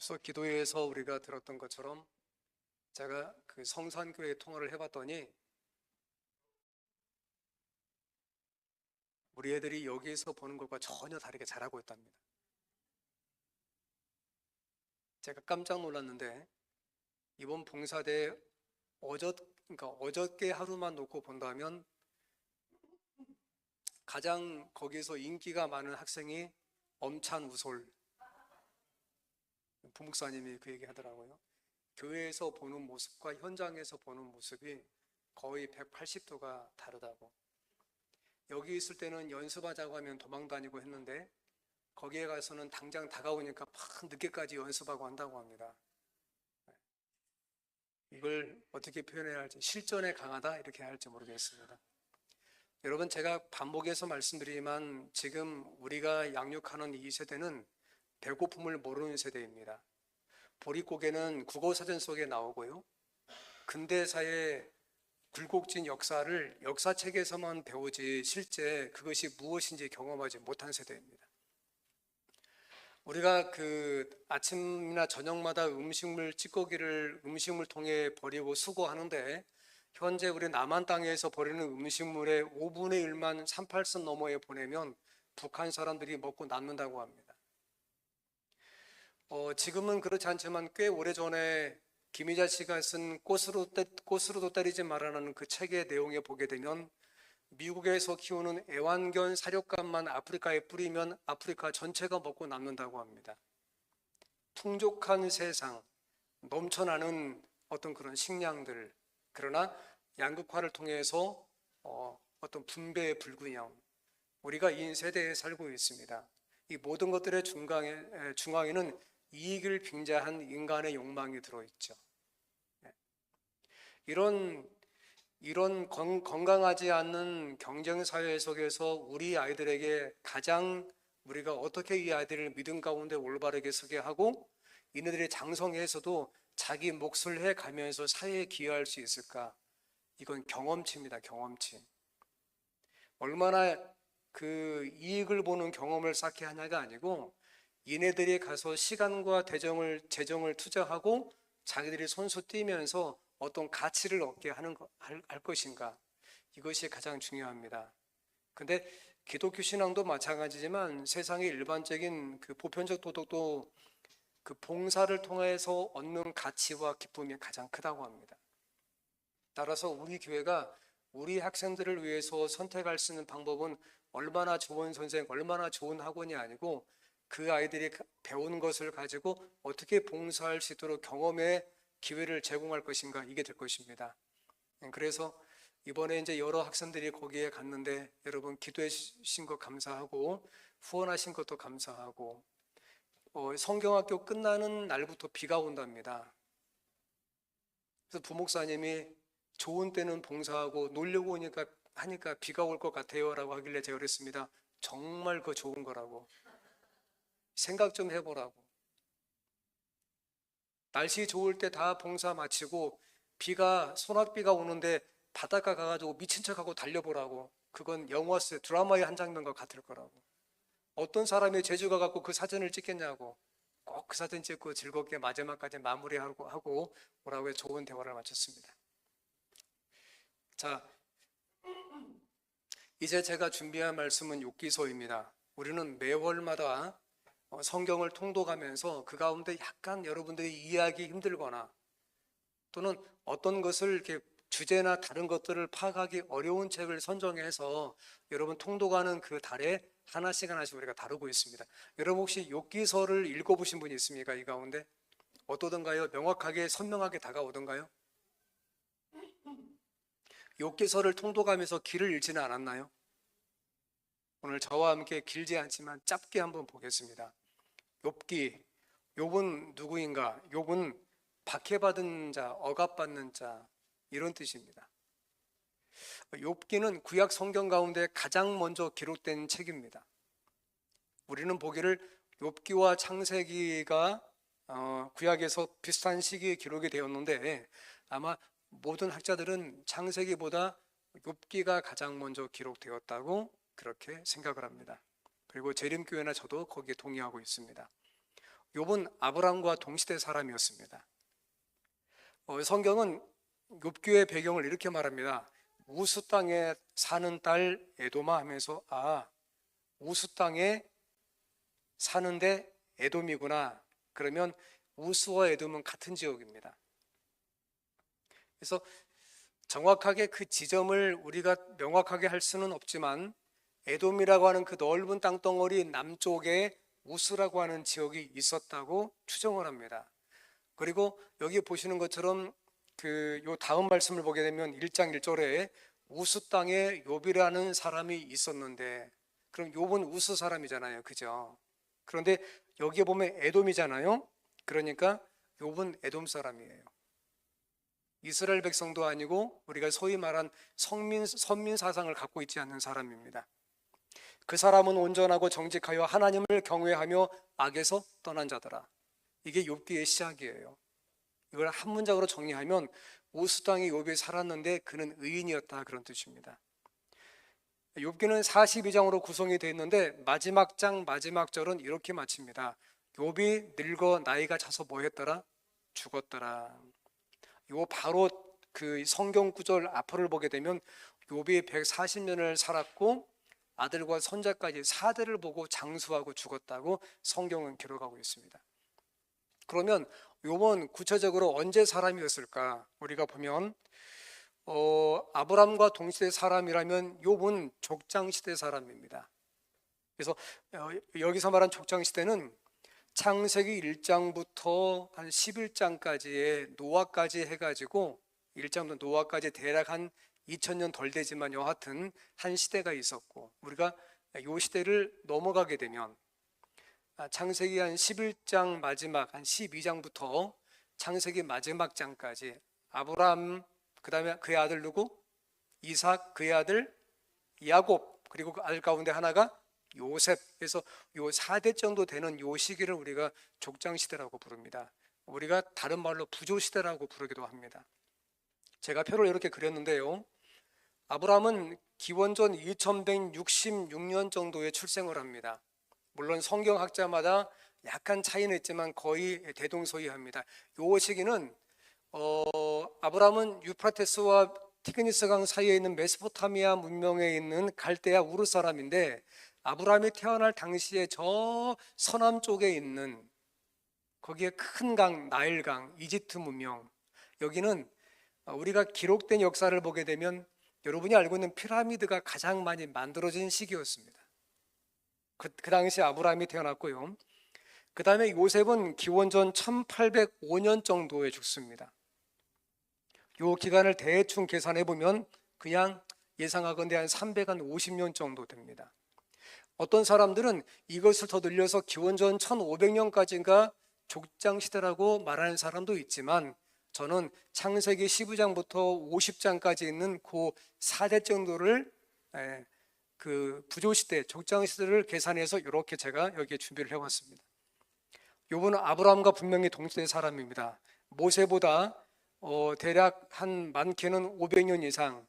앞서 기도회에서 우리가 들었던 것처럼 제가 그 성산교회 통화를 해봤더니 우리 애들이 여기에서 보는 것과 전혀 다르게 잘하고 있답니다. 제가 깜짝 놀랐는데 이번 봉사대 어저께 하루만 놓고 본다면 가장 거기서 인기가 많은 학생이 엄찬우솔 부목사님이 그 얘기 하더라고요. 교회에서 보는 모습과 현장에서 보는 모습이 거의 180도가 다르다고. 여기 있을 때는 연습하자고 하면 도망 다니고 했는데 거기에 가서는 당장 다가오니까 막 늦게까지 연습하고 한다고 합니다. 이걸 어떻게 표현해야 할지, 실전에 강하다 이렇게 해야 할지 모르겠습니다. 여러분, 제가 반복해서 말씀드리지만 지금 우리가 양육하는 이 세대는 배고픔을 모르는 세대입니다. 보릿고개는 국어사전 속에 나오고요, 근대사의 굴곡진 역사를 역사책에서만 배우지 실제 그것이 무엇인지 경험하지 못한 세대입니다. 우리가 그 아침이나 저녁마다 음식물 찌꺼기를 음식물 통에 버리고 수거하는데 현재 우리 남한 땅에서 버리는 음식물의 5분의 1만 38선 너머에 보내면 북한 사람들이 먹고 남는다고 합니다. 지금은 그렇지 않지만 꽤 오래전에 김희자 씨가 쓴 꽃으로도 때리지 말라는 그 책의 내용에 보게 되면 미국에서 키우는 애완견 사료값만 아프리카에 뿌리면 아프리카 전체가 먹고 남는다고 합니다. 풍족한 세상, 넘쳐나는 어떤 그런 식량들, 그러나 양극화를 통해서 어떤 분배의 불균형, 우리가 이 세대에 살고 있습니다. 이 모든 것들의 중앙에는 이익을 빙자한 인간의 욕망이 들어있죠. 이런 건강하지 않는 경쟁사회 속에서 우리 아이들에게 가장 우리가 어떻게 이 아이들을 믿음 가운데 올바르게 서게 하고 이네들이 장성해서도 자기 몫을 해가면서 사회에 기여할 수 있을까? 이건 경험치입니다. 경험치. 얼마나 그 이익을 보는 경험을 쌓게 하냐가 아니고 이네들이 가서 시간과 재정을 투자하고 자기들이 손수 뛰면서 어떤 가치를 얻게 할 것인가, 이것이 가장 중요합니다. 근데 기독교 신앙도 마찬가지지만 세상의 일반적인 그 보편적 도덕도 그 봉사를 통해서 얻는 가치와 기쁨이 가장 크다고 합니다. 따라서 우리 교회가 우리 학생들을 위해서 선택할 수 있는 방법은 얼마나 좋은 선생, 얼마나 좋은 학원이 아니고 그 아이들이 배운 것을 가지고 어떻게 봉사할 수 있도록 경험의 기회를 제공할 것인가, 이게 될 것입니다. 그래서 이번에 이제 여러 학생들이 거기에 갔는데 여러분 기도해 주신 것 감사하고 후원하신 것도 감사하고 성경학교 끝나는 날부터 비가 온답니다. 그래서 부목사님이 좋은 때는 봉사하고 놀려고 하니까 비가 올 것 같아요 라고 하길래 제가 그랬습니다. 정말 그거 좋은 거라고, 생각 좀 해보라고. 날씨 좋을 때 다 봉사 마치고 소낙비가 오는데 바닷가 가가지고 미친 척하고 달려보라고. 그건 영화 속 드라마의 한 장면과 같을 거라고. 어떤 사람이 제주 가갖고 그 사진을 찍겠냐고. 꼭 그 사진 찍고 즐겁게 마지막까지 마무리하고 오라고 해서 좋은 대화를 마쳤습니다. 자, 이제 제가 준비한 말씀은 욥기서입니다. 우리는 매월마다 성경을 통독하면서 그 가운데 약간 여러분들이 이해하기 힘들거나 또는 어떤 것을 이렇게 주제나 다른 것들을 파악하기 어려운 책을 선정해서 여러분 통독하는 그 달에 하나씩 우리가 다루고 있습니다. 여러분 혹시 욥기서를 읽어보신 분이 있습니까? 이 가운데 어떠던가요? 명확하게 선명하게 다가오던가요? 욥기서를 통독하면서 길을 잃지는 않았나요? 오늘 저와 함께 길지 않지만 짧게 한번 보겠습니다. 욥은 누구인가? 욥은 박해받은 자, 억압받는 자, 이런 뜻입니다. 욥기는 구약 성경 가운데 가장 먼저 기록된 책입니다. 우리는 보기를 욥기와 창세기가 구약에서 비슷한 시기에 기록이 되었는데 아마 모든 학자들은 창세기보다 욥기가 가장 먼저 기록되었다고 그렇게 생각을 합니다. 그리고 재림교회나 저도 거기에 동의하고 있습니다. 욥은 아브라함과 동시대 사람이었습니다. 성경은 욥기의 배경을 이렇게 말합니다. 우스 땅에 사는 딸 에도마 하면서 우스 땅에 사는데 에돔이구나. 그러면 우스와 에돔은 같은 지역입니다. 그래서 정확하게 그 지점을 우리가 명확하게 할 수는 없지만 에돔이라고 하는 그 넓은 땅덩어리 남쪽에 우스라고 하는 지역이 있었다고 추정을 합니다. 그리고 여기 보시는 것처럼 요 다음 말씀을 보게 되면 1장 1절에 우스 땅에 욥이라는 사람이 있었는데, 그럼 욥은 우스 사람이잖아요, 그죠? 그런데 여기에 보면 에돔이잖아요. 그러니까 욥은 에돔 사람이에요. 이스라엘 백성도 아니고 우리가 소위 말한 선민 사상을 갖고 있지 않는 사람입니다. 그 사람은 온전하고 정직하여 하나님을 경외하며 악에서 떠난 자더라. 이게 욥기의 시작이에요. 이걸 한 문장으로 정리하면 우스 땅에 욥이 살았는데 그는 의인이었다, 그런 뜻입니다. 욥기는 42장으로 구성이 되어 있는데 마지막 장 마지막 절은 이렇게 마칩니다. 욥이 늙어 나이가 차서 뭐 했더라? 죽었더라. 요 바로 그 성경 구절 앞을 보게 되면 욥이 140년을 살았고 아들과 손자까지 4대를 보고 장수하고 죽었다고 성경은 기록하고 있습니다. 그러면 욥은 구체적으로 언제 사람이었을까? 우리가 보면 아브람과 동시대 사람이라면 욥은 족장시대 사람입니다. 그래서 여기서 말한 족장시대는 창세기 1장부터 한 11장까지의 노아까지 해가지고 1장부터 노아까지 대략 한 2000년 덜 되지만 여하튼 한 시대가 있었고, 우리가 이 시대를 넘어가게 되면 창세기 한 11장 마지막 한 12장부터 창세기 마지막 장까지 아브람, 그 다음에 그의 아들 누구? 이삭, 그의 아들 야곱, 그리고 그 아들 가운데 하나가 요셉. 그래서 요 4대 정도 되는 요 시기를 우리가 족장시대라고 부릅니다. 우리가 다른 말로 부조시대라고 부르기도 합니다. 제가 표를 이렇게 그렸는데요, 아브라함은 기원전 2166년 정도에 출생을 합니다. 물론 성경학자마다 약간 차이는 있지만 거의 대동소이합니다. 요 시기는 아브라함은 유프라테스와 티그리스 강 사이에 있는 메소포타미아 문명에 있는 갈대아 우르 사람인데, 아브라함이 태어날 당시에 저 서남 쪽에 있는 거기에 큰 강, 나일강, 이집트 문명, 여기는 우리가 기록된 역사를 보게 되면 여러분이 알고 있는 피라미드가 가장 많이 만들어진 시기였습니다. 그 당시 아브라함이 태어났고요. 그 다음에 요셉은 기원전 1805년 정도에 죽습니다. 요 기간을 대충 계산해 보면 그냥 예상하건대 한 350년 정도 됩니다. 어떤 사람들은 이것을 더 늘려서 기원전 1500년까지인가 족장시대라고 말하는 사람도 있지만, 저는 창세기 12장부터 50장까지 있는 그 4대 정도를 그 부조시대, 족장시대를 계산해서 이렇게 제가 여기에 준비를 해왔습니다. 욥은 아브라함과 분명히 동시대 사람입니다. 모세보다 대략 한 많게는 500년 이상,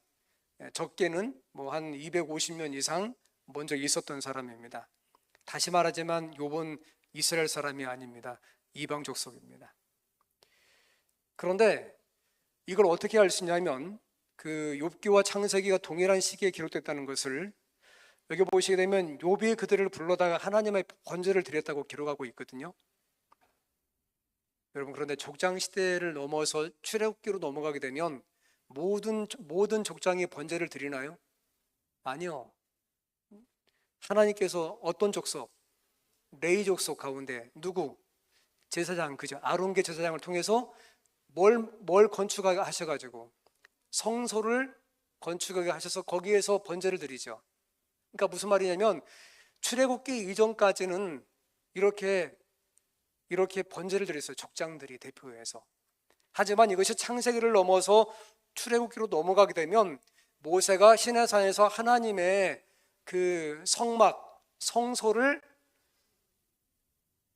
적게는 뭐 한 250년 이상 먼저 있었던 사람입니다. 다시 말하지만 욥은 이스라엘 사람이 아닙니다. 이방 족속입니다. 그런데 이걸 어떻게 알 수 있냐면 그 욥기와 창세기가 동일한 시기에 기록됐다는 것을 여기 보시게 되면 욥이 그들을 불러다가 하나님의 번제를 드렸다고 기록하고 있거든요. 여러분, 그런데 족장 시대를 넘어서 출애굽기로 넘어가게 되면 모든 족장이 번제를 드리나요? 아니요. 하나님께서 어떤 족속, 레위 족속 가운데 누구? 제사장, 그죠? 아론계 제사장을 통해서 뭘 건축하게 하셔가지고 성소를 건축하게 하셔서 거기에서 번제를 드리죠. 그러니까 무슨 말이냐면 출애굽기 이전까지는 이렇게 번제를 드렸어요. 족장들이 대표해서. 하지만 이것이 창세기를 넘어서 출애굽기로 넘어가게 되면 모세가 시내산에서 하나님의 그 성막, 성소를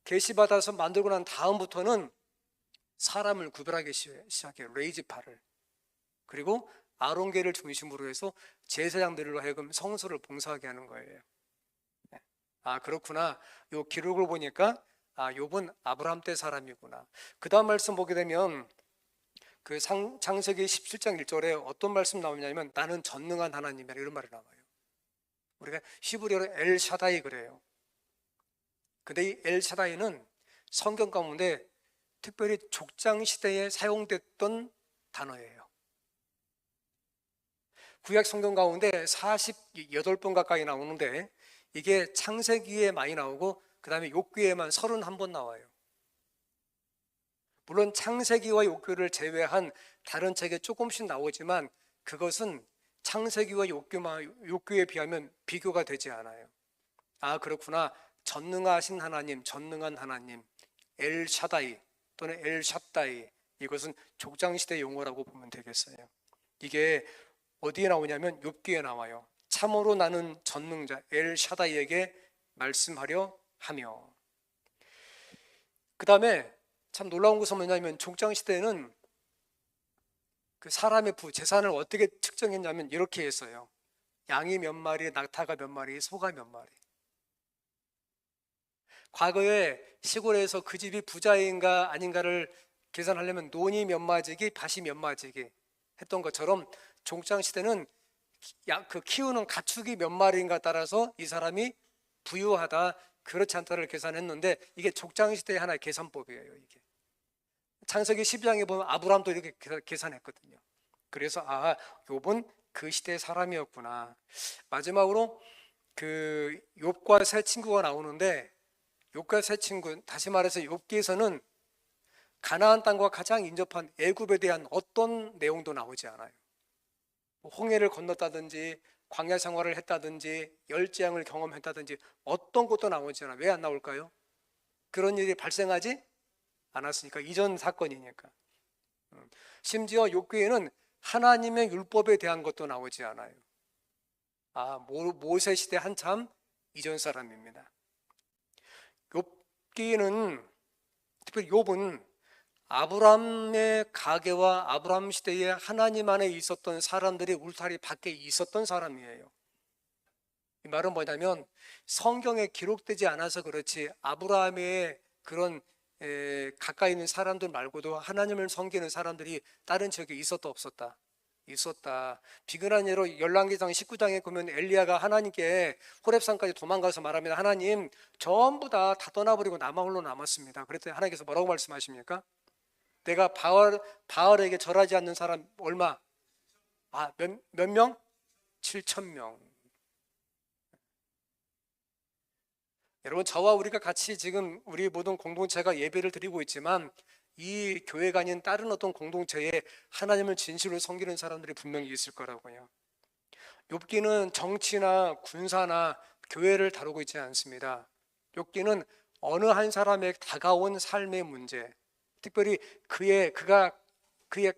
계시받아서 만들고 난 다음부터는 사람을 구별하기 시작해요. 레위지파를. 그리고 아론계를 중심으로 해서 제사장들로 하여금 성소를 봉사하게 하는 거예요. 그렇구나. 이 기록을 보니까 아, 욥은 아브라함 때 사람이구나. 그 다음 말씀 보게 되면 그 창세기 17장 1절에 어떤 말씀 나오냐면 나는 전능한 하나님이라 이런 말이 나와요. 우리가 히브리어로 엘샤다이 그래요. 근데 이 엘샤다이는 성경 가운데 특별히 족장 시대에 사용됐던 단어예요. 구약 성경 가운데 48번 가까이 나오는데 이게 창세기에 많이 나오고 그 다음에 욥기에만 31번 나와요. 물론 창세기와 욥기를 제외한 다른 책에 조금씩 나오지만 그것은 창세기와 욥기에 비하면 비교가 되지 않아요. 아, 그렇구나. 전능하신 하나님, 전능한 하나님, 엘샤다이 또는 엘샵다이, 이것은 족장시대 용어라고 보면 되겠어요. 이게 어디에 나오냐면 욥기에 나와요. 참으로 나는 전능자 엘샤다이에게 말씀하려 하며. 그 다음에 참 놀라운 것은 뭐냐면 족장시대는 그 사람의 재산을 어떻게 측정했냐면 이렇게 했어요. 양이 몇 마리, 낙타가 몇 마리, 소가 몇 마리. 과거에 시골에서 그 집이 부자인가 아닌가를 계산하려면 논이 몇 마지기, 밭이 몇 마지기 했던 것처럼 족장시대는 그 키우는 가축이 몇 마리인가 따라서 이 사람이 부유하다, 그렇지 않다를 계산했는데 이게 족장시대의 하나의 계산법이에요. 이게 창세기 12장에 보면 아브라함도 이렇게 계산했거든요. 그래서 아, 욥은 그 시대의 사람이었구나. 마지막으로 그 욥과 세 친구가 나오는데 욥과 세 친구, 다시 말해서 욥기에서는 가나안 땅과 가장 인접한 애굽에 대한 어떤 내용도 나오지 않아요. 홍해를 건넜다든지 광야 생활을 했다든지 열재앙을 경험했다든지 어떤 것도 나오지 않아요. 왜 안 나올까요? 그런 일이 발생하지 않았으니까, 이전 사건이니까. 심지어 욥기에는 하나님의 율법에 대한 것도 나오지 않아요. 아, 모세 시대 한참 이전 사람입니다. 욥기는, 특별히 욥은 아브라함의 가계와 아브라함 시대에 하나님 안에 있었던 사람들이 울타리 밖에 있었던 사람이에요. 이 말은 뭐냐면 성경에 기록되지 않아서 그렇지 아브라함의 그런 가까이 있는 사람들 말고도 하나님을 섬기는 사람들이 다른 지역에 있었다 없었다? 있었다. 비근한 예로 열왕기상 19장에 보면 엘리야가 하나님께 호렙산까지 도망가서 말합니다. 하나님, 전부 다 떠나버리고 나만 홀로 남았습니다. 그랬더니 하나님께서 뭐라고 말씀하십니까? 내가 바알에게 절하지 않는 사람 얼마? 아, 몇 명? 7,000명. 여러분, 저와 우리가 같이 지금 우리 모든 공동체가 예배를 드리고 있지만 이 교회가 아닌 다른 어떤 공동체에 하나님을 진실로 섬기는 사람들이 분명히 있을 거라고요. 욥기는 정치나 군사나 교회를 다루고 있지 않습니다. 욥기는 어느 한 사람의 다가온 삶의 문제, 특별히 그의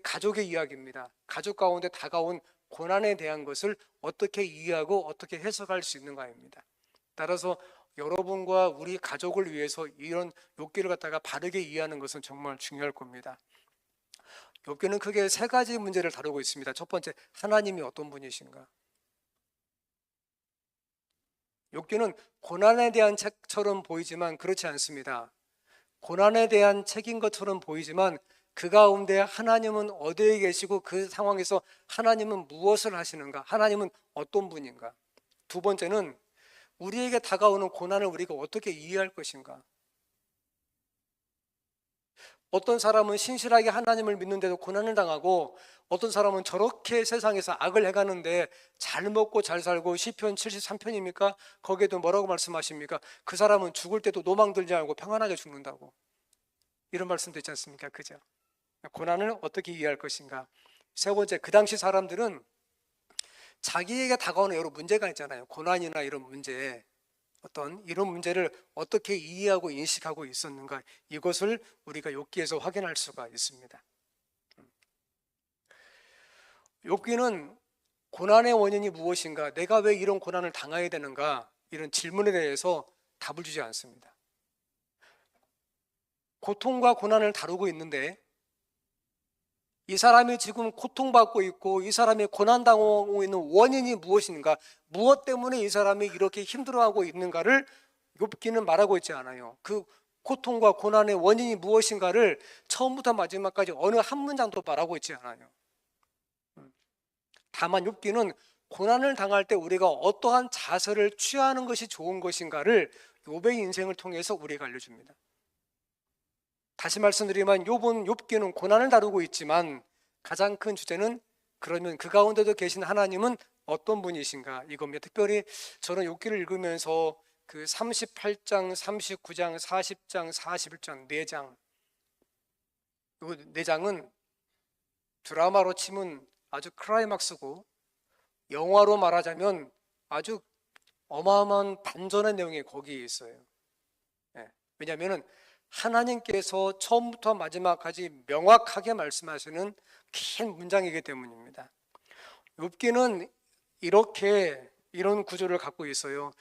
가족의 이야기입니다. 가족 가운데 다가온 고난에 대한 것을 어떻게 이해하고 어떻게 해석할 수 있는가입니다. 따라서 여러분과 우리 가족을 위해서 이런 욥기를 갖다가 바르게 이해하는 것은 정말 중요할 겁니다. 욥기는 크게 세 가지 문제를 다루고 있습니다. 첫 번째, 하나님이 어떤 분이신가? 욥기는 고난에 대한 책처럼 보이지만 그렇지 않습니다. 고난에 대한 책인 것처럼 보이지만 그 가운데 하나님은 어디에 계시고 그 상황에서 하나님은 무엇을 하시는가? 하나님은 어떤 분인가? 두 번째는 우리에게 다가오는 고난을 우리가 어떻게 이해할 것인가? 어떤 사람은 신실하게 하나님을 믿는데도 고난을 당하고 어떤 사람은 저렇게 세상에서 악을 해가는데 잘 먹고 잘 살고 시편 73편입니까? 거기에도 뭐라고 말씀하십니까? 그 사람은 죽을 때도 노망 들지 않고 평안하게 죽는다고, 이런 말씀도 있지 않습니까? 그죠? 고난을 어떻게 이해할 것인가? 세 번째, 그 당시 사람들은 자기에게 다가오는 여러 문제가 있잖아요. 고난이나 이런 문제, 어떤 이런 문제를 어떻게 이해하고 인식하고 있었는가, 이것을 우리가 욥기에서 확인할 수가 있습니다. 욥기는 고난의 원인이 무엇인가, 내가 왜 이런 고난을 당해야 되는가, 이런 질문에 대해서 답을 주지 않습니다. 고통과 고난을 다루고 있는데 이 사람이 지금 고통받고 있고 이 사람이 고난당하고 있는 원인이 무엇인가, 무엇 때문에 이 사람이 이렇게 힘들어하고 있는가를 욥기는 말하고 있지 않아요. 그 고통과 고난의 원인이 무엇인가를 처음부터 마지막까지 어느 한 문장도 말하고 있지 않아요. 다만 욥기는 고난을 당할 때 우리가 어떠한 자세를 취하는 것이 좋은 것인가를 욥의 인생을 통해서 우리가 알려줍니다. 다시 말씀드리면 욥기는 고난을 다루고 있지만 가장 큰 주제는 그러면 그 가운데도 계신 하나님은 어떤 분이신가 이겁니다. 특별히 저는 욥기를 읽으면서 그 38장, 39장, 40장, 41장 4장 이 4장은 드라마로 치면 아주 클라이막스고 영화로 말하자면 아주 어마어마한 반전의 내용이 거기에 있어요. 왜냐하면 하나님께서 처음부터 마지막까지 명확하게 말씀하시는 긴 문장이기 때문입니다. 욥기는 이런 구조를 갖고 있어요.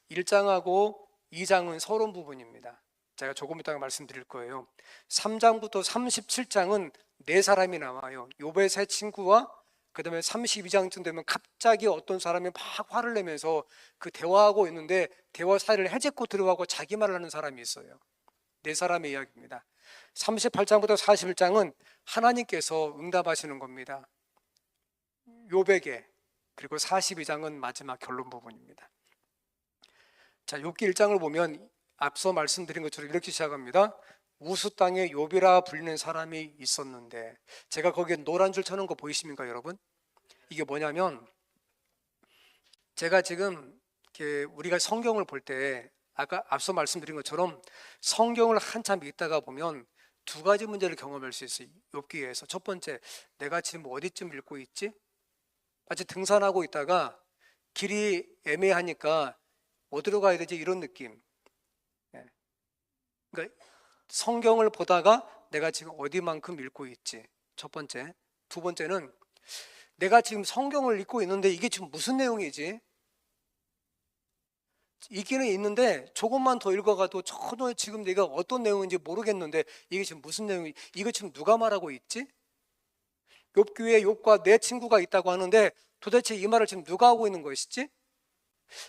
1장하고 2장은 서론 부분입니다. 제가 조금 이따가 말씀드릴 거예요. 3장부터 37장은 네 사람이 나와요. 욥의 세 친구와 그 다음에 32장쯤 되면 갑자기 어떤 사람이 막 화를 내면서 그 대화하고 있는데 대화 사이를 해집고 들어가고 자기 말을 하는 사람이 있어요. 네 사람의 이야기입니다. 38장부터 41장은 하나님께서 응답하시는 겁니다. 욥에게. 그리고 42장은 마지막 결론 부분입니다. 자, 욥기 1장을 보면 앞서 말씀드린 것처럼 이렇게 시작합니다. 우수 땅에 욥이라 불리는 사람이 있었는데, 제가 거기에 노란 줄 쳐놓은 거 보이십니까 여러분? 이게 뭐냐면 제가 지금 우리가 성경을 볼 때 아까 앞서 말씀드린 것처럼 성경을 한참 읽다가 보면 두 가지 문제를 경험할 수 있어요. 욥기에서 첫 번째, 내가 지금 어디쯤 읽고 있지? 마치 등산하고 있다가 길이 애매하니까 어디로 가야 되지? 이런 느낌. 그러니까 성경을 보다가 내가 지금 어디만큼 읽고 있지? 첫 번째. 두 번째는 내가 지금 성경을 읽고 있는데 이게 지금 무슨 내용이지? 있기는 있는데 조금만 더 읽어가도 전혀 지금 내가 어떤 내용인지 모르겠는데 이게 지금 무슨 내용이, 이거 지금 누가 말하고 있지? 욥기에 욥과 네 친구가 있다고 하는데 도대체 이 말을 지금 누가 하고 있는 것이지?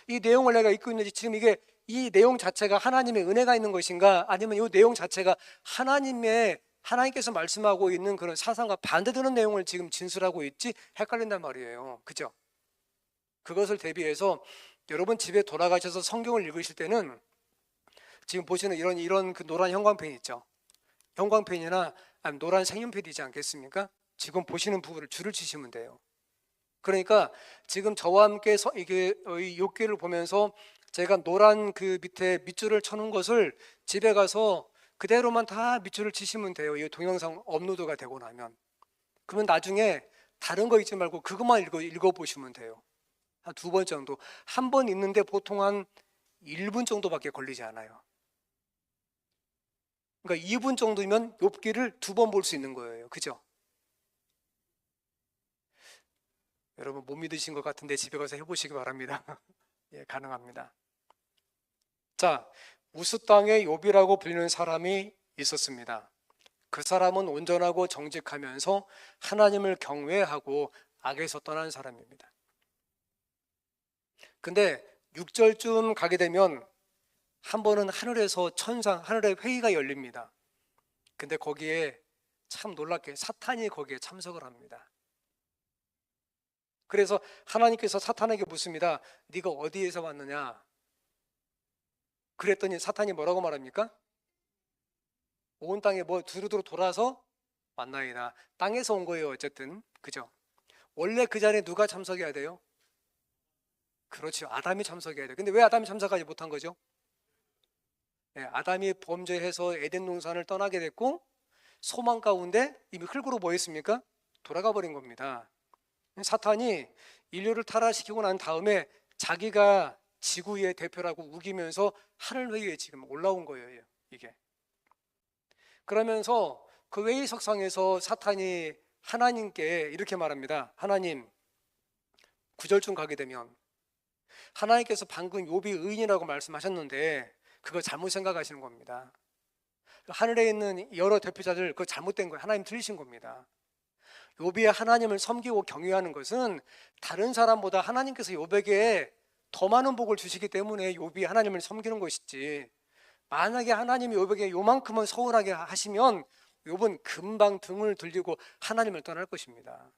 이 내용을 내가 읽고 있는지 지금 이게 이 내용 자체가 하나님의 은혜가 있는 것인가, 아니면 이 내용 자체가 하나님께서 말씀하고 있는 그런 사상과 반대되는 내용을 지금 진술하고 있지? 헷갈린단 말이에요. 그죠? 그것을 대비해서 여러분 집에 돌아가셔서 성경을 읽으실 때는 지금 보시는 이런 그 노란 형광펜 있죠? 형광펜이나 아니면 노란 색연필이지 않겠습니까? 지금 보시는 부분을 줄을 치시면 돼요. 그러니까 지금 저와 함께 이게 욥기를 보면서 제가 노란 그 밑에 밑줄을 쳐놓은 것을 집에 가서 그대로만 다 밑줄을 치시면 돼요. 이 동영상 업로드가 되고 나면. 그러면 나중에 다른 거 읽지 말고 그것만 읽어보시면 돼요. 한 두 번 정도. 한 번 읽는데 보통 한 1분 정도밖에 걸리지 않아요. 그러니까 2분 정도면 욥기를 두 번 볼 수 있는 거예요. 그죠? 여러분 못 믿으신 것 같은데 집에 가서 해보시기 바랍니다. 예, 가능합니다. 자, 우스 땅에 욥이라고 불리는 사람이 있었습니다. 그 사람은 온전하고 정직하면서 하나님을 경외하고 악에서 떠난 사람입니다. 근데 6절쯤 가게 되면 한 번은 하늘에서 하늘의 회의가 열립니다. 근데 거기에 참 놀랍게 사탄이 거기에 참석을 합니다. 그래서 하나님께서 사탄에게 묻습니다. 네가 어디에서 왔느냐? 그랬더니 사탄이 뭐라고 말합니까? 온 땅에 두루두루 돌아서 왔나이다. 땅에서 온 거예요. 어쨌든. 그죠? 원래 그 자리에 누가 참석해야 돼요? 그렇죠. 아담이 참석해야 돼요. 근데 왜 아담이 참석하지 못한 거죠? 네, 아담이 범죄해서 에덴 동산을 떠나게 됐고 소망 가운데 이미 흙으로 뭐 했습니까? 돌아가 버린 겁니다. 사탄이 인류를 타락시키고 난 다음에 자기가 지구의 대표라고 우기면서 하늘회의에 지금 올라온 거예요. 이게. 그러면서 그 회의석상에서 사탄이 하나님께 이렇게 말합니다. 하나님, 9절쯤 가게 되면 하나님께서 방금 욥이 의인이라고 말씀하셨는데 그거 잘못 생각하시는 겁니다. 하늘에 있는 여러 대표자들 그거 잘못된 거예요. 하나님 틀리신 겁니다. 욥이 하나님을 섬기고 경외하는 것은 다른 사람보다 하나님께서 욥에게 더 많은 복을 주시기 때문에 욥이 하나님을 섬기는 것이지, 만약에 하나님이 욥에게 요만큼은 서운하게 하시면 욥은 금방 등을 돌리고 하나님을 떠날 것입니다.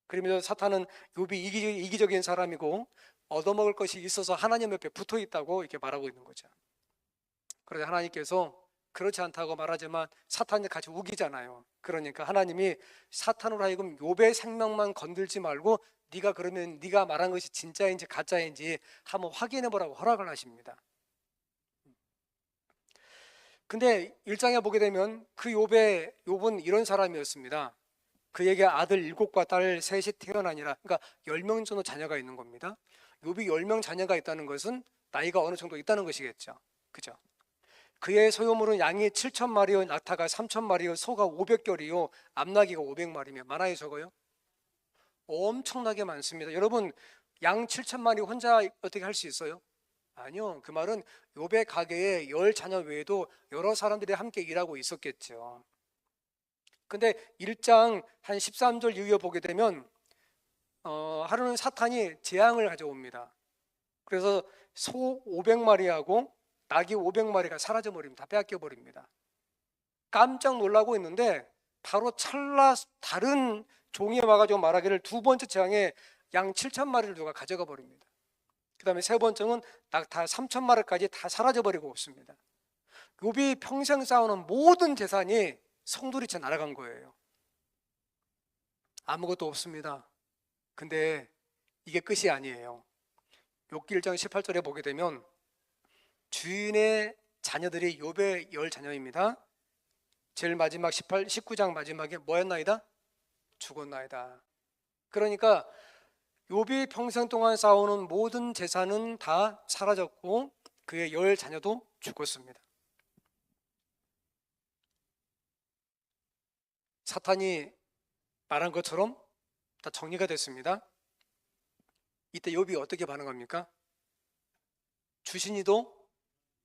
그러면서 사탄은 욥이 이기적인 사람이고 얻어먹을 것이 있어서 하나님 옆에 붙어 있다고 이렇게 말하고 있는 거죠. 그래서 하나님께서 그렇지 않다고 말하지만 사탄이 같이 우기잖아요. 그러니까 하나님이 사탄으로 하여금 욥의 생명만 건들지 말고 네가 그러면 네가 말한 것이 진짜인지 가짜인지 한번 확인해 보라고 허락을 하십니다. 근데 1장에 보게 되면 그 욥은 이런 사람이었습니다. 그에게 아들 7과 딸 셋이 태어나니라. 그러니까 10명 정도 자녀가 있는 겁니다. 욥이 10명 자녀가 있다는 것은 나이가 어느 정도 있다는 것이겠죠. 그죠? 그의 소유물은 양이 7,000마리요, 낙타가 3,000마리요, 소가 500결이요, 암나귀가 500마리며 많아요, 적어요? 엄청나게 많습니다. 여러분, 양 7,000마리 혼자 어떻게 할 수 있어요? 아니요. 그 말은 욥의 가게에 10자녀 외에도 여러 사람들이 함께 일하고 있었겠죠. 근데 1장 한 13절 이후에 보게 되면 하루는 사탄이 재앙을 가져옵니다. 그래서 소 500마리하고 낙이 500마리가 사라져 버립니다. 다 빼앗겨 버립니다. 깜짝 놀라고 있는데 바로 찰나 다른 종이 와가지고 말하기를 두 번째 재앙에 양 7,000마리를 누가 가져가 버립니다. 그 다음에 세 번째는 낙타 3,000마리까지 다 사라져 버리고 없습니다. 욥이 평생 쌓아놓은 모든 재산이 송두리째 날아간 거예요. 아무것도 없습니다. 근데 이게 끝이 아니에요. 욥기 1장 18절에 보게 되면 주인의 자녀들이 욥의 10자녀입니다. 제일 마지막 19장 마지막에 뭐였나이다? 죽었나이다. 그러니까 욥이 평생 동안 쌓아오는 모든 재산은 다 사라졌고 그의 10자녀도 죽었습니다. 사탄이 말한 것처럼 다 정리가 됐습니다. 이때 욥이 어떻게 반응합니까? 주시니도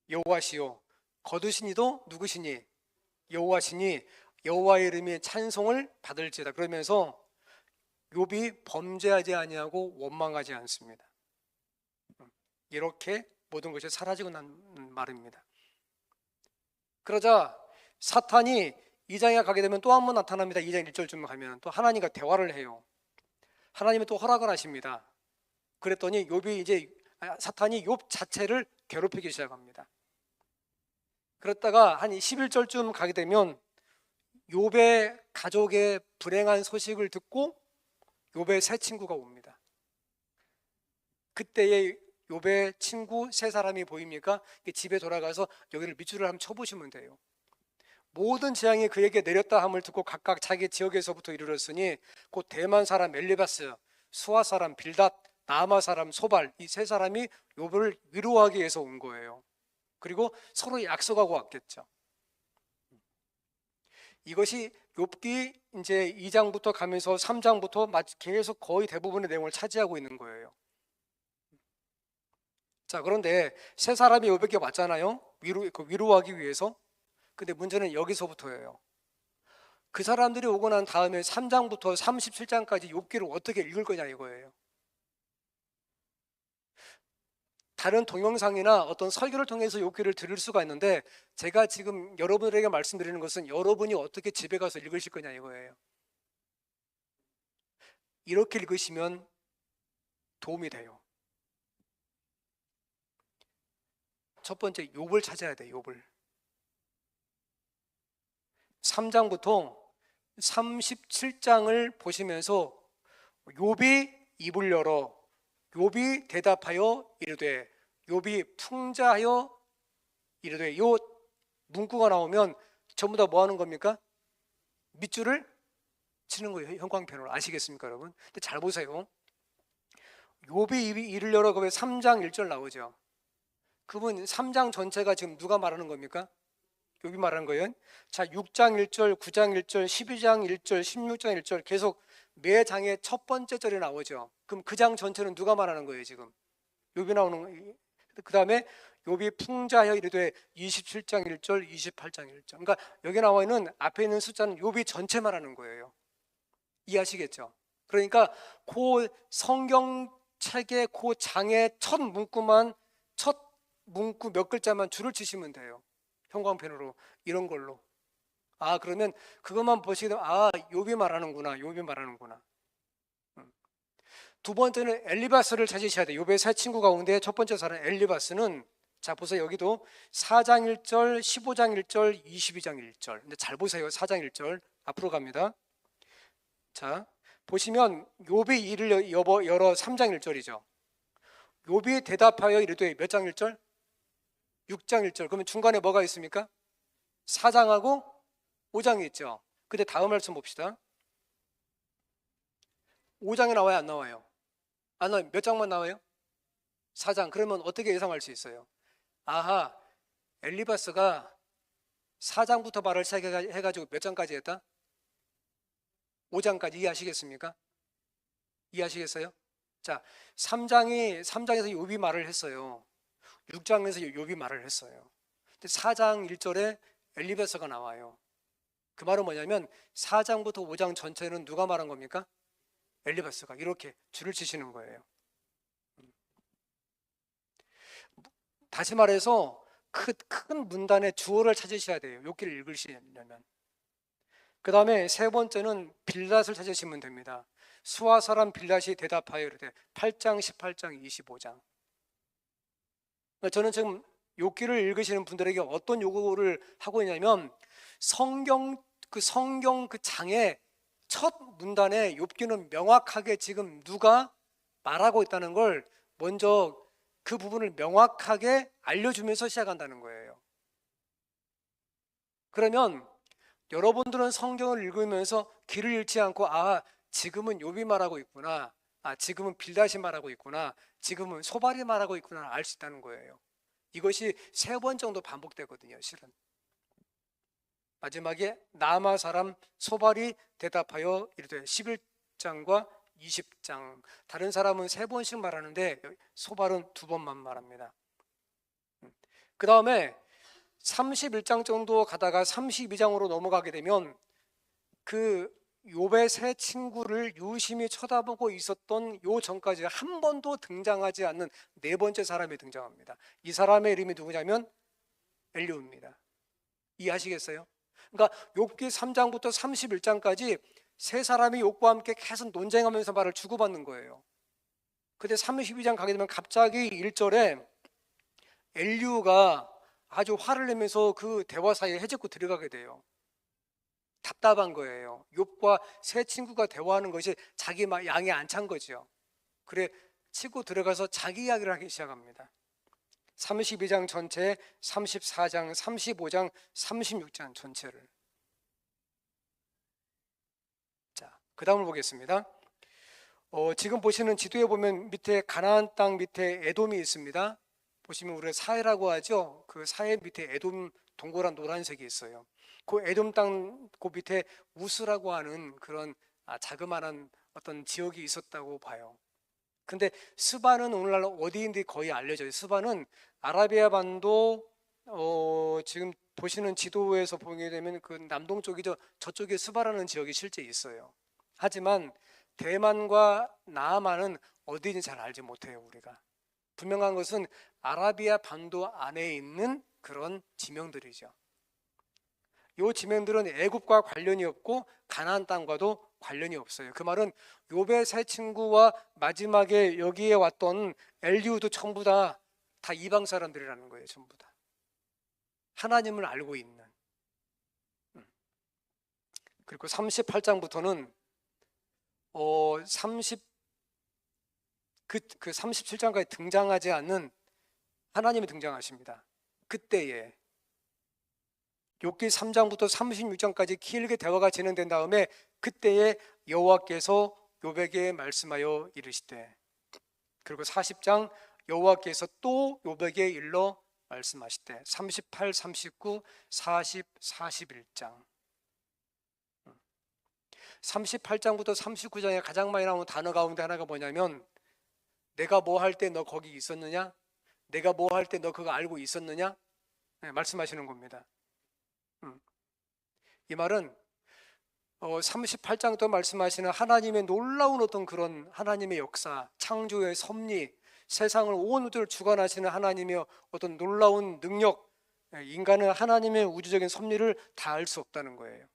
여호와시요 거두시니도 누구시니? 여호와시니 여호와의 이름이 찬송을 받을지다. 그러면서 욥이 범죄하지 아니하고 원망하지 않습니다. 이렇게 모든 것이 사라지고 난 말입니다. 그러자 사탄이 2장에 가게 되면 또 한 번 나타납니다. 2장 1절쯤 가면 또 하나님과 대화를 해요. 하나님은 또 허락을 하십니다. 그랬더니 사탄이 욥 자체를 괴롭히기 시작합니다. 그랬다가 한 11절쯤 가게 되면 욥의 가족의 불행한 소식을 듣고 욥의 세 친구가 옵니다. 그때의 욥의 친구 세 사람이 보입니까? 집에 돌아가서 여기를 밑줄을 한번 쳐보시면 돼요. 모든 재앙이 그에게 내렸다 함을 듣고 각각 자기 지역에서부터 이르렀으니 곧 대만 사람 엘리바스, 수아 사람 빌닷, 나아마 사람 소발, 이 세 사람이 욥을 위로하기 위해서 온 거예요. 그리고 서로 약속하고 왔겠죠. 이것이 욥기 이제 2장부터 가면서 3장부터 계속 거의 대부분의 내용을 차지하고 있는 거예요. 자, 그런데 세 사람이 욥에게 왔잖아요. 위로하기 위해서. 근데 문제는 여기서부터예요. 그 사람들이 오고 난 다음에 3장부터 37장까지 욥기를 어떻게 읽을 거냐 이거예요. 다른 동영상이나 어떤 설교를 통해서 욥기를 들을 수가 있는데 제가 지금 여러분들에게 말씀드리는 것은 여러분이 어떻게 집에 가서 읽으실 거냐 이거예요. 이렇게 읽으시면 도움이 돼요. 첫 번째, 욥을 찾아야 돼. 욥을. 3장부터 37장을 보시면서 욥이 입을 열어 욥이 대답하여 이르되 욥이 풍자하여 이르되 요 문구가 나오면 전부 다 뭐 하는 겁니까? 밑줄을 치는 거예요. 형광펜으로. 아시겠습니까 여러분? 근데 잘 보세요. 욥이 이를 열어 그게 3장 1절 나오죠. 그분 3장 전체가 지금 누가 말하는 겁니까? 욥이 말하는 거예요. 자, 6장 1절, 9장 1절, 12장 1절, 16장 1절 계속 매 장의 첫 번째 절이 나오죠. 그럼 그 장 전체는 누가 말하는 거예요 지금? 욥이 나오는 거예요. 그 다음에 욥이 풍자하여 이르되 27장 1절, 28장 1절. 그러니까 여기 나와 있는 앞에 있는 숫자는 욥이 전체 말하는 거예요. 이해하시겠죠? 그러니까 그 성경책의 그 장의 첫 문구만 첫 문구 몇 글자만 줄을 치시면 돼요. 형광펜으로 이런 걸로. 그러면 그것만 보시게 되면 욥이 말하는구나. 욥이 말하는구나. 두 번째는 엘리바스를 찾으셔야 돼요. 욥의 세 친구 가운데 첫 번째 사람 엘리바스는, 자 보세요. 여기도 4장 1절, 15장 1절, 22장 1절. 근데 잘 보세요. 4장 1절 앞으로 갑니다. 자 보시면 욥이 이를 열어 3장 1절이죠. 욥이 대답하여 이르되 몇 장 1절? 6장 1절. 그러면 중간에 뭐가 있습니까? 4장하고 5장이 있죠. 근데 다음 말씀 봅시다. 5장에 나와요, 안 나와요? 안 나와요. 몇 장만 나와요? 4장. 그러면 어떻게 예상할 수 있어요? 엘리바스가 4장부터 말을 시작해가지고 몇 장까지 했다? 5장까지. 이해하시겠습니까? 이해하시겠어요? 자, 3장에서 욥이 말을 했어요. 6장에서 욥이 말을 했어요. 근데 4장 1절에 엘리바스가 나와요. 그 말은 뭐냐면 4장부터 5장 전체는 누가 말한 겁니까? 엘리바스가. 이렇게 줄을 치시는 거예요. 다시 말해서 큰 문단의 주어를 찾으셔야 돼요. 욥기를 읽으시려면. 그 다음에 세 번째는 빌닷을 찾으시면 됩니다. 수아 사람 빌닷이 대답하여 이르되 8장, 18장, 25장. 저는 지금 욥기를 읽으시는 분들에게 어떤 요구를 하고 있냐면 성경 그 장의 첫 문단에 욥기는 명확하게 지금 누가 말하고 있다는 걸 먼저 그 부분을 명확하게 알려주면서 시작한다는 거예요. 그러면 여러분들은 성경을 읽으면서 길을 잃지 않고 지금은 욥이 말하고 있구나, 지금은 빌닷이 말하고 있구나, 지금은 소발이 말하고 있구나 알 수 있다는 거예요. 이것이 3번 정도 반복되거든요. 실은 마지막에 나아마 사람 소발이 대답하여 이르되 11장과 20장. 다른 사람은 3번씩 말하는데 소발은 2번만 말합니다. 그 다음에 31장 정도 가다가 32장으로 넘어가게 되면 그 욥의 세 친구를 유심히 쳐다보고 있었던 요 전까지 한 번도 등장하지 않는 4번째 사람이 등장합니다. 이 사람의 이름이 누구냐면 엘리후입니다. 이해하시겠어요? 그러니까 욥기 3장부터 31장까지 세 사람이 욥과 함께 계속 논쟁하면서 말을 주고받는 거예요. 근데 32장 가게 되면 갑자기 1절에 엘리후가 아주 화를 내면서 그 대화 사이에 해집고 들어가게 돼요. 답답한 거예요. 욥과 세 친구가 대화하는 것이 자기 양에 안 찬 거죠. 그래 치고 들어가서 자기 이야기를 하기 시작합니다. 32장 전체, 34장, 35장, 36장 전체를. 자, 그 다음을 보겠습니다. 지금 보시는 지도에 보면 밑에 가나안 땅 밑에 에돔이 있습니다. 보시면 우리가 사해라고 하죠. 그 사해 밑에 에돔 동그란 노란색이 있어요. 그 에돔 땅 그 밑에 우스라고 하는 그런 자그마한 어떤 지역이 있었다고 봐요. 근데 스바는 오늘날 어디인지 거의 알려져요. 스바는 아라비아 반도 지금 보시는 지도에서 보게 되면 그 남동쪽이죠. 저쪽에 스바라는 지역이 실제 있어요. 하지만 대만과 남한은 어디인지 잘 알지 못해요. 우리가 분명한 것은 아라비아 반도 안에 있는 그런 지명들이죠. 이 지명들은 애굽과 관련이 없고 가나안 땅과도 관련이 없어요. 그 말은 욥의 세 친구와 마지막에 여기에 왔던 엘리후도 전부 다 이방 사람들이라는 거예요. 전부 다 하나님을 알고 있는. 그리고 38장부터는 37장까지 등장하지 않는 하나님이 등장하십니다. 그때에 욥기 3장부터 36장까지 길게 대화가 진행된 다음에 그때에 여호와께서 욥에게 말씀하여 이르시되, 그리고 40장 여호와께서 또 욥에게 일러 말씀하시되, 38, 39, 40, 41장. 38장부터 39장에 가장 많이 나오는 단어 가운데 하나가 뭐냐면 내가 뭐 할 때 너 거기 있었느냐? 내가 뭐 할 때 너 그거 알고 있었느냐? 말씀하시는 겁니다. 이 말은 38장도 말씀하시는 하나님의 놀라운 어떤 그런 하나님의 역사, 창조의 섭리, 세상을 온 우주를 주관하시는 하나님의 어떤 놀라운 능력, 인간은 하나님의 우주적인 섭리를 다 알 수 없다는 거예요.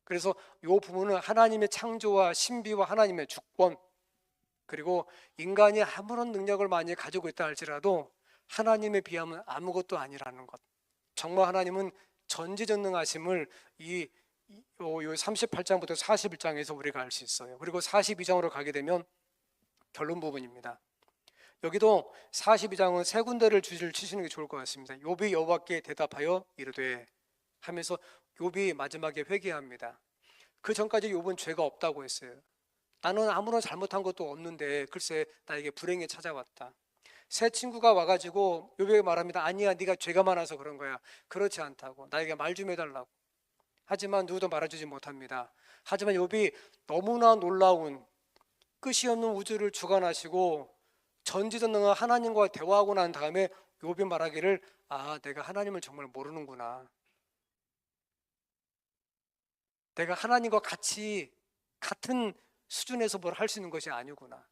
그래서 이 부분은 하나님의 창조와 신비와 하나님의 주권, 그리고 인간이 아무런 능력을 많이 가지고 있다 할지라도 하나님에 비하면 아무것도 아니라는 것. 정말 하나님은 전지전능하심을 이 38장부터 41장에서 우리가 알 수 있어요. 그리고 42장으로 가게 되면 결론 부분입니다. 여기도 42장은 세 군데를 주제를 치시는 게 좋을 것 같습니다. 욥이 여호와께 대답하여 이르되 하면서 욥이 마지막에 회개합니다. 그 전까지 욥은 죄가 없다고 했어요. 나는 아무런 잘못한 것도 없는데 글쎄 나에게 불행이 찾아왔다. 새 친구가 와가지고 욥에게 말합니다. 아니야, 네가 죄가 많아서 그런 거야. 그렇지 않다고. 나에게 말 좀 해달라고. 하지만 누구도 말해주지 못합니다. 하지만 욥이 너무나 놀라운 끝이 없는 우주를 주관하시고 전지전능한 하나님과 대화하고 난 다음에 욥이 말하기를 내가 하나님을 정말 모르는구나. 내가 하나님과 같은 수준에서 뭘 할 수 있는 것이 아니구나.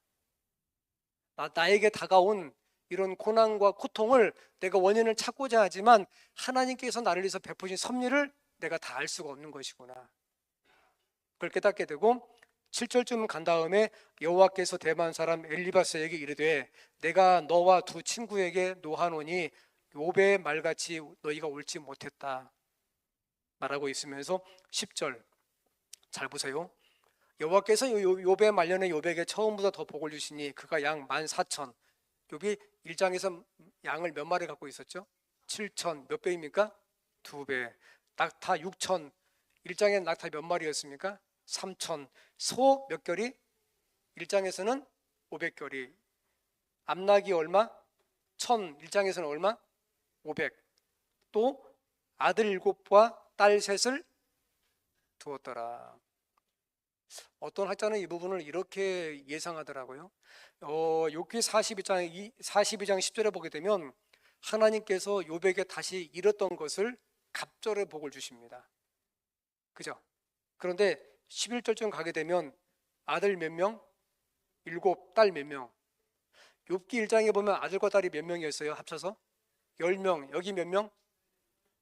나에게 다가온 이런 고난과 고통을 내가 원인을 찾고자 하지만 하나님께서 나를 위해서 베푸신 섭리를 내가 다 알 수가 없는 것이구나. 그걸 깨닫게 되고 7절쯤 간 다음에 여호와께서 대만 사람 엘리바스에게 이르되 내가 너와 두 친구에게 노하노니 욥의 말같이 너희가 옳지 못했다 말하고 있으면서 10절 잘 보세요. 여호와께서 욥의 말년에 욥에게 처음보다 더 복을 주시니 그가 양 14,000. 욥이 1장에서 양을 몇 마리 갖고 있었죠? 7,000. 몇 배입니까? 2배. 낙타 6,000. 1장에 낙타 몇 마리였습니까? 3,000. 소 몇 결이? 1장에서는 500결이. 암낙이 얼마? 1,000. 1장에서는 얼마? 500. 또 아들 7과 딸 3을 두었더라. 어떤 학자는 이 부분을 이렇게 예상하더라고요. 욥기 42장 10절에 보게 되면 하나님께서 욥에게 다시 잃었던 것을 갑절의 복을 주십니다. 그죠? 그런데 11절쯤 가게 되면 아들 몇 명? 7, 딸 몇 명? 욥기 1장에 보면 아들과 딸이 몇 명이었어요? 합쳐서 10명. 여기 몇 명?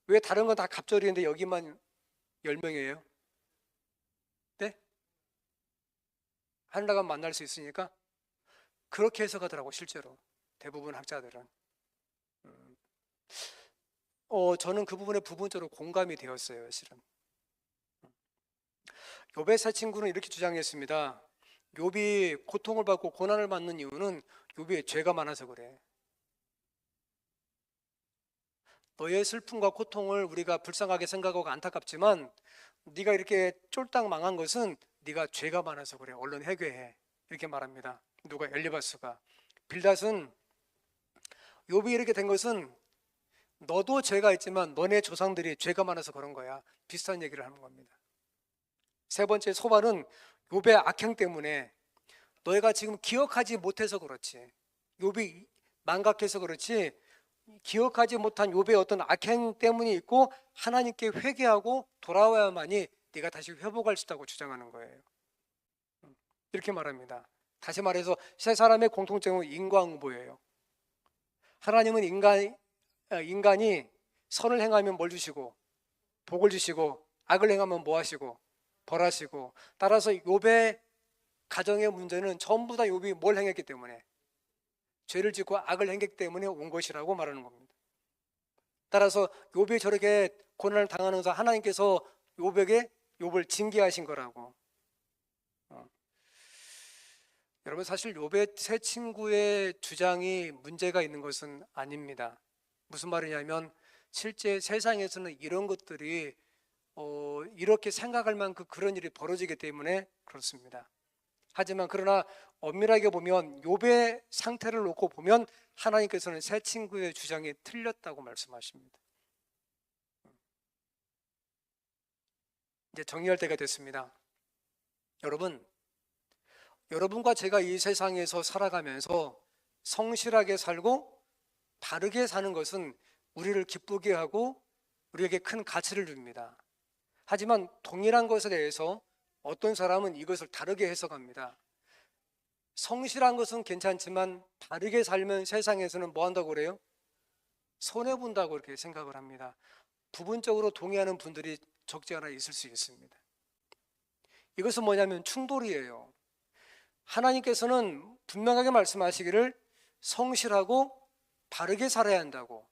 왜 다른 건 다 갑절인데 여기만 10명이에요? 네? 하늘나가 만날 수 있으니까 그렇게 해석하더라고. 실제로 대부분 학자들은. 저는 그 부분에 부분적으로 공감이 되었어요. 실은 욥의 세 친구는 이렇게 주장했습니다. 욥이 고통을 받고 고난을 받는 이유는 욥이 죄가 많아서 그래. 너의 슬픔과 고통을 우리가 불쌍하게 생각하고 안타깝지만 네가 이렇게 쫄딱 망한 것은 네가 죄가 많아서 그래. 얼른 회개해. 이렇게 말합니다. 누가? 엘리바스가. 빌닷은 욥이 이렇게 된 것은 너도 죄가 있지만 너네 조상들이 죄가 많아서 그런 거야. 비슷한 얘기를 하는 겁니다. 세 번째 소발은 욥의 악행 때문에 너희가 지금 기억하지 못해서 그렇지. 욥이 망각해서 그렇지. 기억하지 못한 욥의 어떤 악행 때문이 있고 하나님께 회개하고 돌아와야만이 네가 다시 회복할 수 있다고 주장하는 거예요. 이렇게 말합니다. 다시 말해서 세 사람의 공통점은 인과응보예요. 하나님은 인간이 선을 행하면 뭘 주시고 복을 주시고 악을 행하면 뭐 하시고 벌하시고, 따라서 욥의 가정의 문제는 전부 다 욥이 뭘 행했기 때문에, 죄를 짓고 악을 행했기 때문에 온 것이라고 말하는 겁니다. 따라서 욥이 저렇게 고난을 당하면서 하나님께서 욥을 징계하신 거라고. 여러분, 사실 욥의 세 친구의 주장이 문제가 있는 것은 아닙니다. 무슨 말이냐면 실제 세상에서는 이런 것들이 이렇게 생각할 만큼 그런 일이 벌어지기 때문에 그렇습니다. 하지만 그러나 엄밀하게 보면 욥의 상태를 놓고 보면 하나님께서는 세 친구의 주장이 틀렸다고 말씀하십니다. 이제 정리할 때가 됐습니다. 여러분과 제가 이 세상에서 살아가면서 성실하게 살고 바르게 사는 것은 우리를 기쁘게 하고 우리에게 큰 가치를 줍니다. 하지만 동일한 것에 대해서 어떤 사람은 이것을 다르게 해석합니다. 성실한 것은 괜찮지만 바르게 살면 세상에서는 뭐 한다고 그래요? 손해본다고 이렇게 생각을 합니다. 부분적으로 동의하는 분들이 적지 않아 있을 수 있습니다. 이것은 뭐냐면 충돌이에요. 하나님께서는 분명하게 말씀하시기를 성실하고 바르게 살아야 한다고,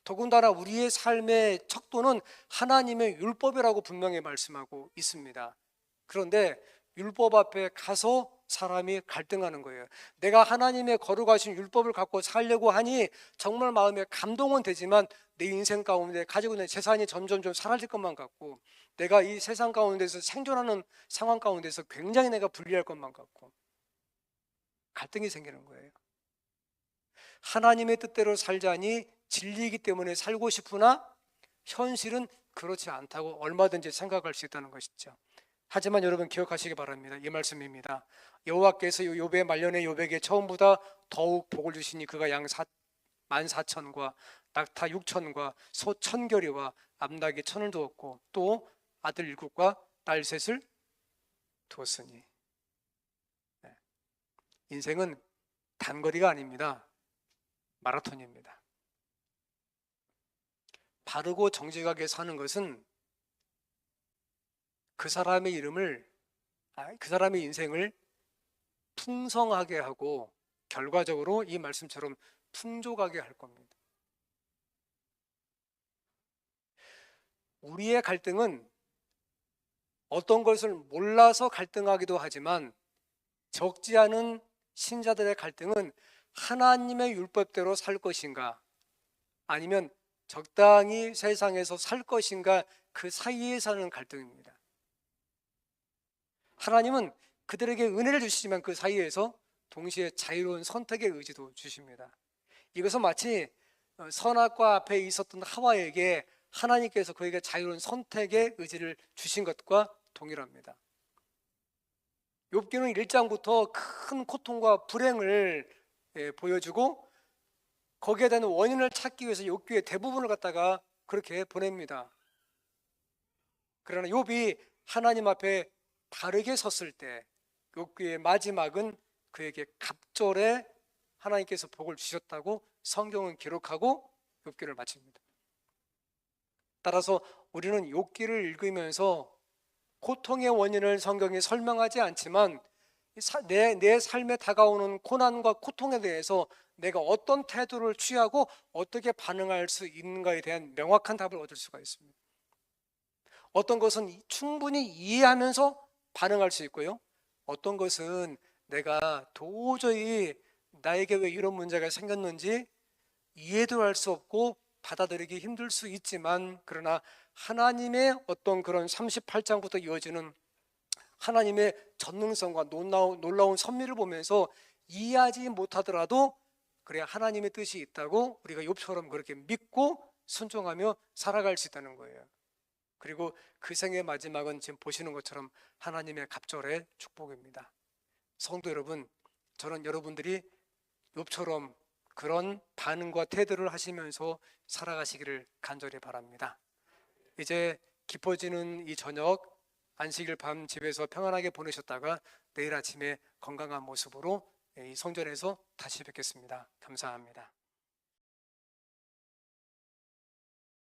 더군다나 우리의 삶의 척도는 하나님의 율법이라고 분명히 말씀하고 있습니다. 그런데 율법 앞에 가서 사람이 갈등하는 거예요. 내가 하나님의 거룩하신 율법을 갖고 살려고 하니 정말 마음에 감동은 되지만 내 인생 가운데 가지고 있는 재산이 점점 사라질 것만 같고, 내가 이 세상 가운데서 생존하는 상황 가운데서 굉장히 내가 불리할 것만 같고 갈등이 생기는 거예요. 하나님의 뜻대로 살자니 진리이기 때문에 살고 싶으나 현실은 그렇지 않다고 얼마든지 생각할 수 있다는 것이죠. 하지만 여러분 기억하시기 바랍니다. 이 말씀입니다. 여호와께서 욥의 말년에 욥에게 처음보다 더욱 복을 주시니 그가 양 14,000과 낙타 6,000과 소 1,000결이와 암낙이 1,000을 두었고 또 아들 7과 딸 3을 두었으니. 네. 인생은 단거리가 아닙니다. 마라톤입니다. 바르고 정직하게 사는 것은 그 사람의 인생을 풍성하게 하고 결과적으로 이 말씀처럼 풍족하게 할 겁니다. 우리의 갈등은 어떤 것을 몰라서 갈등하기도 하지만 적지 않은 신자들의 갈등은 하나님의 율법대로 살 것인가 아니면 적당히 세상에서 살 것인가, 그 사이에 사는 갈등입니다. 하나님은 그들에게 은혜를 주시지만 그 사이에서 동시에 자유로운 선택의 의지도 주십니다. 이것은 마치 선악과 앞에 있었던 하와에게 하나님께서 그에게 자유로운 선택의 의지를 주신 것과 동일합니다. 욥기는 1장부터 큰 고통과 불행을 보여주고 거기에 대한 원인을 찾기 위해서 욥기의 대부분을 갖다가 그렇게 보냅니다. 그러나 욥이 하나님 앞에 바르게 섰을 때 욥기의 마지막은 그에게 갑절에 하나님께서 복을 주셨다고 성경은 기록하고 욥기를 마칩니다. 따라서 우리는 욥기를 읽으면서 고통의 원인을 성경이 설명하지 않지만 내 삶에 다가오는 고난과 고통에 대해서 내가 어떤 태도를 취하고 어떻게 반응할 수 있는가에 대한 명확한 답을 얻을 수가 있습니다. 어떤 것은 충분히 이해하면서 반응할 수 있고요, 어떤 것은 내가 도저히 나에게 왜 이런 문제가 생겼는지 이해도 할 수 없고 받아들이기 힘들 수 있지만, 그러나 하나님의 어떤 그런 38장부터 이어지는 하나님의 전능성과 놀라운 섭리를 보면서 이해하지 못하더라도 그래 하나님의 뜻이 있다고 우리가 욥처럼 그렇게 믿고 순종하며 살아갈 수 있다는 거예요. 그리고 그 생의 마지막은 지금 보시는 것처럼 하나님의 갑절의 축복입니다. 성도 여러분, 저는 여러분들이 욥처럼 그런 반응과 태도를 하시면서 살아가시기를 간절히 바랍니다. 이제 깊어지는 이 저녁 안식일 밤 집에서 평안하게 보내셨다가 내일 아침에 건강한 모습으로 이 성전에서 다시 뵙겠습니다. 감사합니다.